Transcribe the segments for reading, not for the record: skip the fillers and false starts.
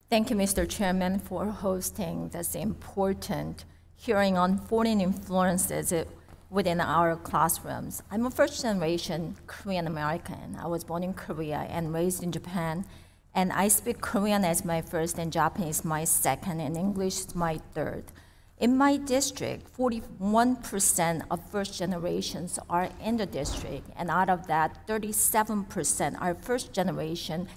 Thank you, Mr. Chairman, for hosting this important hearing on foreign influences within our classrooms. I'm a first-generation Korean American. I was born in Korea and raised in Japan, and I speak Korean as my first and Japanese my second and English is my third. In my district, 41% of first generations are in the district, and out of that, 37% are first generation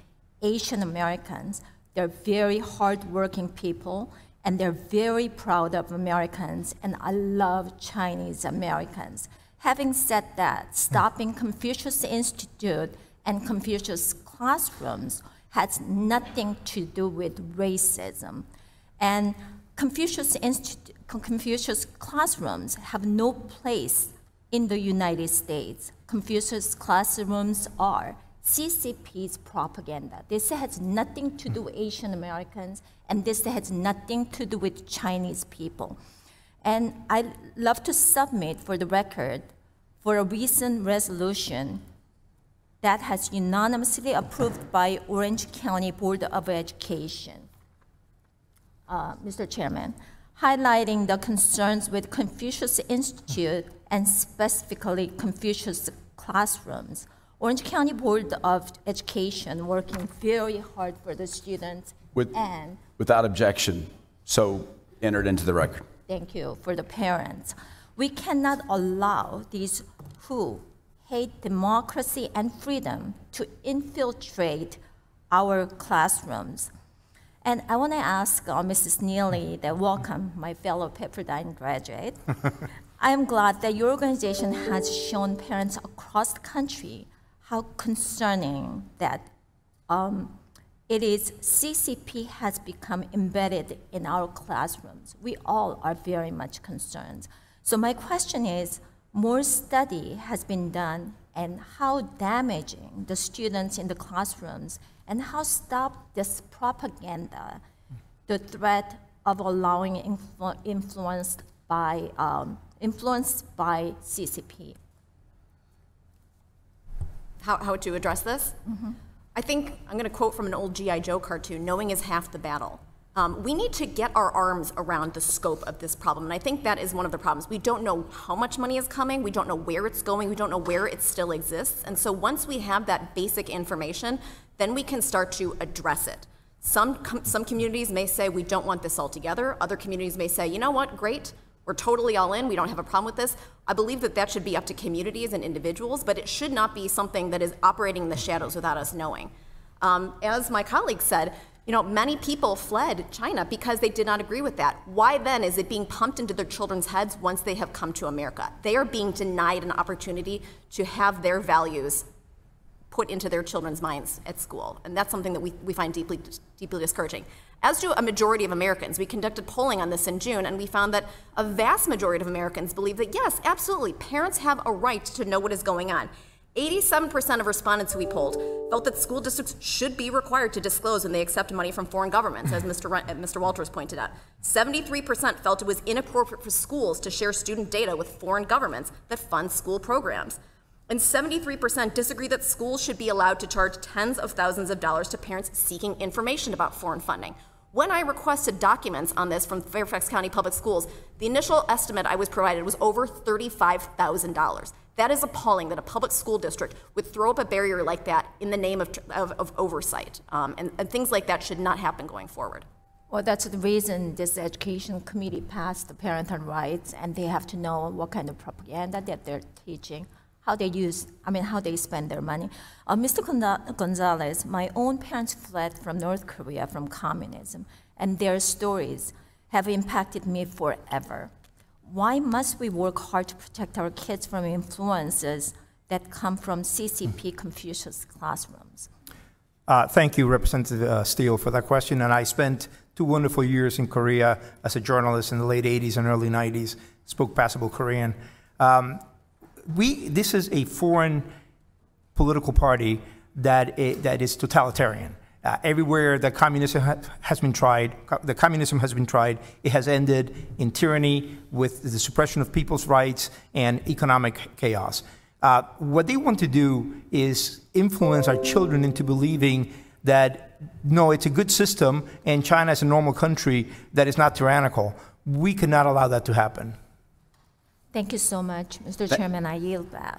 Asian Americans. They're very hardworking people, and they're very proud of Americans, and I love Chinese Americans. Having said that, stopping Confucius Institute and Confucius classrooms has nothing to do with racism. And Confucius classrooms have no place in the United States. Confucius classrooms are CCP's propaganda. This has nothing to do with Asian Americans, and this has nothing to do with Chinese people. And I'd love to submit for the record for a recent resolution that has unanimously approved by Orange County Board of Education, Mr. Chairman, highlighting the concerns with Confucius Institute and specifically Confucius classrooms. Orange County Board of Education working very hard for the students without objection, so entered into the record. Thank you, for the parents. We cannot allow these who hate democracy and freedom to infiltrate our classrooms. And I want to ask Mrs. Neely that welcome my fellow Pepperdine graduate. I am glad that your organization has shown parents across the country how concerning that it is CCP has become embedded in our classrooms. We all are very much concerned. So my question is, more study has been done and how damaging the students in the classrooms and how stop this propaganda, the threat of allowing influence by CCP. How to address this? Mm-hmm. I think I'm going to quote from an old G.I. Joe cartoon, knowing is half the battle. We need to get our arms around the scope of this problem, and I think that is one of the problems. We don't know how much money is coming, we don't know where it's going, we don't know where it still exists, and so once we have that basic information, then we can start to address it. Some communities may say we don't want this altogether, other communities may say, you know what, great, we're totally all in, we don't have a problem with this. I believe that that should be up to communities and individuals, but it should not be something that is operating in the shadows without us knowing. As my colleague said, you know, many people fled China because they did not agree with that. Why then is it being pumped into their children's heads once they have come to America? They are being denied an opportunity to have their values put into their children's minds at school. And that's something that we find deeply discouraging. As do a majority of Americans. We conducted polling on this in June, and we found that a vast majority of Americans believe that, yes, absolutely, parents have a right to know what is going on. 87% of respondents who we polled felt that school districts should be required to disclose when they accept money from foreign governments, as Mr. Walters pointed out. 73% felt it was inappropriate for schools to share student data with foreign governments that fund school programs. And 73% disagree that schools should be allowed to charge tens of thousands of dollars to parents seeking information about foreign funding. When I requested documents on this from Fairfax County Public Schools, the initial estimate I was provided was over $35,000. That is appalling that a public school district would throw up a barrier like that in the name of oversight. And things like that should not happen going forward. Well, that's the reason this education committee passed the parental rights, and they have to know what kind of propaganda that they're teaching, how they spend their money. Mr. Gonzalez, my own parents fled from North Korea from communism, and their stories have impacted me forever. Why must we work hard to protect our kids from influences that come from CCP Confucius classrooms? Thank you, Representative Steele, for that question. And I spent 2 wonderful years in Korea as a journalist in the late 80s and early 90s, spoke passable Korean. This is a foreign political party that is totalitarian. Everywhere that communism has been tried, it has ended in tyranny with the suppression of people's rights and economic chaos. What they want to do is influence our children into believing that no, it's a good system, and China is a normal country that is not tyrannical. We cannot allow that to happen. Thank you so much, Mr. Chairman. I yield back.